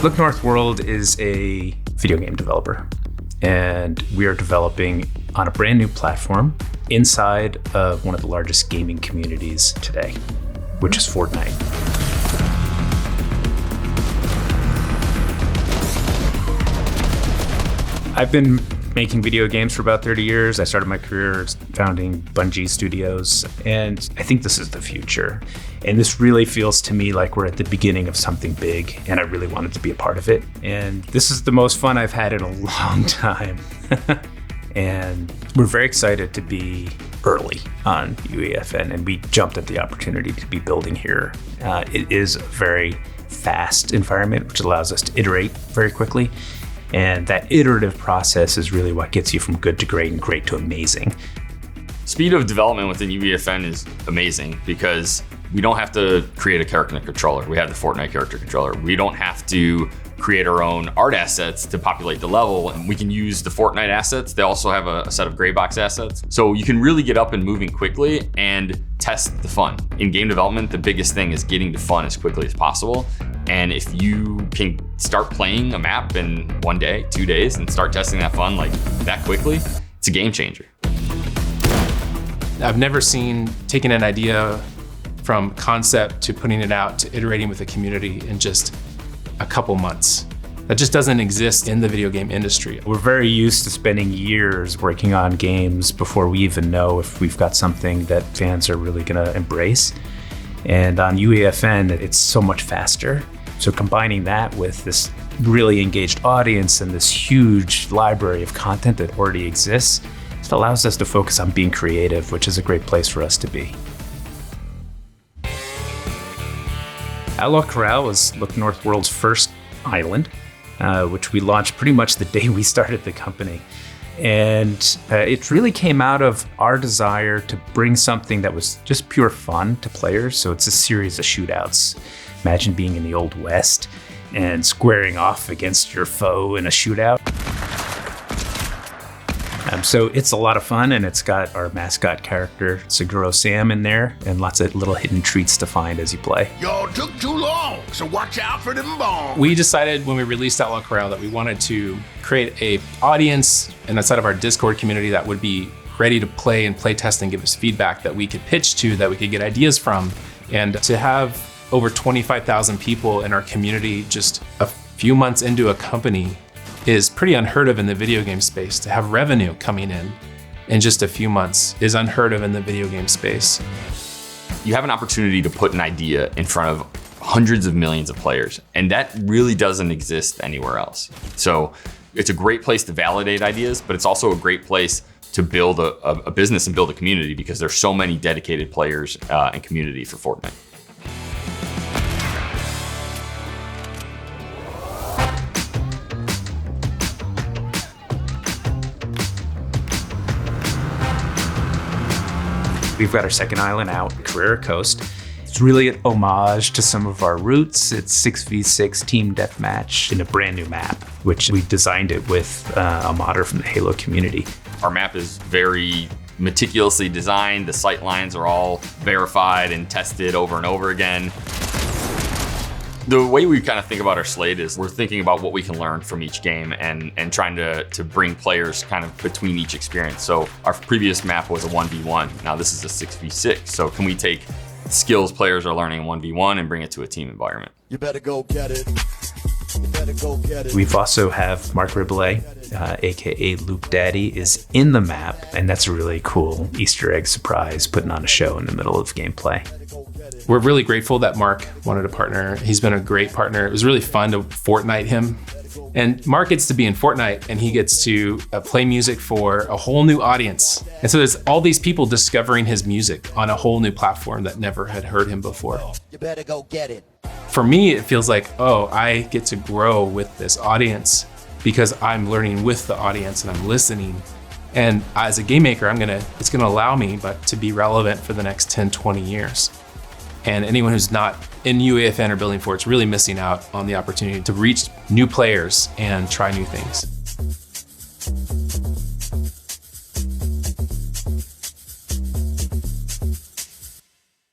Look North World is a video game developer, and we are developing on a brand new platform inside of one of the largest gaming communities today, which is Fortnite. I've been making video games for about 30 years. I started my career founding Bungie Studios, and I think this is the future. And this really feels to me like we're at the beginning of something big, and I really wanted to be a part of it. And this is the most fun I've had in a long time. And we're very excited to be early on UEFN, and we jumped at the opportunity to be building here. It is a very fast environment, which allows us to iterate very quickly. And that iterative process is really what gets you from good to great and great to amazing. Speed of development within UEFN is amazing because we don't have to create a character controller. We have the Fortnite character controller. We don't have to create our own art assets to populate the level. And we can use the Fortnite assets. They also have a set of gray box assets. So you can really get up and moving quickly and test the fun. In game development, the biggest thing is getting to fun as quickly as possible. And if you can start playing a map in 1 day, 2 days, and start testing that fun like that quickly, it's a game changer. I've never seen taking an idea from concept to putting it out to iterating with the community in just a couple months. That just doesn't exist in the video game industry. We're very used to spending years working on games before we even know if we've got something that fans are really gonna embrace. And on UEFN, it's so much faster. So combining that with this really engaged audience and this huge library of content that already exists, it allows us to focus on being creative, which is a great place for us to be. Outlaw Corral was Look North World's first island, which we launched pretty much the day we started the company. And it really came out of our desire to bring something that was just pure fun to players. So it's a series of shootouts. Imagine being in the Old West and squaring off against your foe in a shootout. So it's a lot of fun, and it's got our mascot character, Seguro Sam, in there, and lots of little hidden treats to find as you play. Y'all took too long, so watch out for them bombs. We decided when we released Outlaw Corral that we wanted to create a audience inside of our Discord community that would be ready to play and play test and give us feedback that we could pitch to, that we could get ideas from. And to have over 25,000 people in our community just a few months into a company is pretty unheard of in the video game space. To have revenue coming in just a few months is unheard of in the video game space. You have an opportunity to put an idea in front of hundreds of millions of players, and that really doesn't exist anywhere else. So it's a great place to validate ideas, but it's also a great place to build a business and build a community because there's so many dedicated players and community for Fortnite. We've got our second island out, Carrera Coast. It's really an homage to some of our roots. It's 6v6 team deathmatch in a brand new map, which we designed it with a modder from the Halo community. Our map is very meticulously designed. The sight lines are all verified and tested over and over again. The way we kind of think about our slate is we're thinking about what we can learn from each game and trying to bring players kind of between each experience. So our previous map was a 1v1. Now this is a 6v6. So can we take skills players are learning in 1v1 and bring it to a team environment? You better go get it. You better go get it. We've also have Mark Riboulet, aka Luke Daddy, is in the map, and that's a really cool Easter egg surprise, putting on a show in the middle of gameplay. We're really grateful that Mark wanted to partner. He's been a great partner. It was really fun to Fortnite him. And Mark gets to be in Fortnite and he gets to play music for a whole new audience. And so there's all these people discovering his music on a whole new platform that never had heard him before. You better go get it. For me, it feels like, oh, I get to grow with this audience because I'm learning with the audience and I'm listening. And as a game maker, it's gonna allow me to be relevant for the next 10, 20 years. And anyone who's not in UEFN or building for it's really missing out on the opportunity to reach new players and try new things.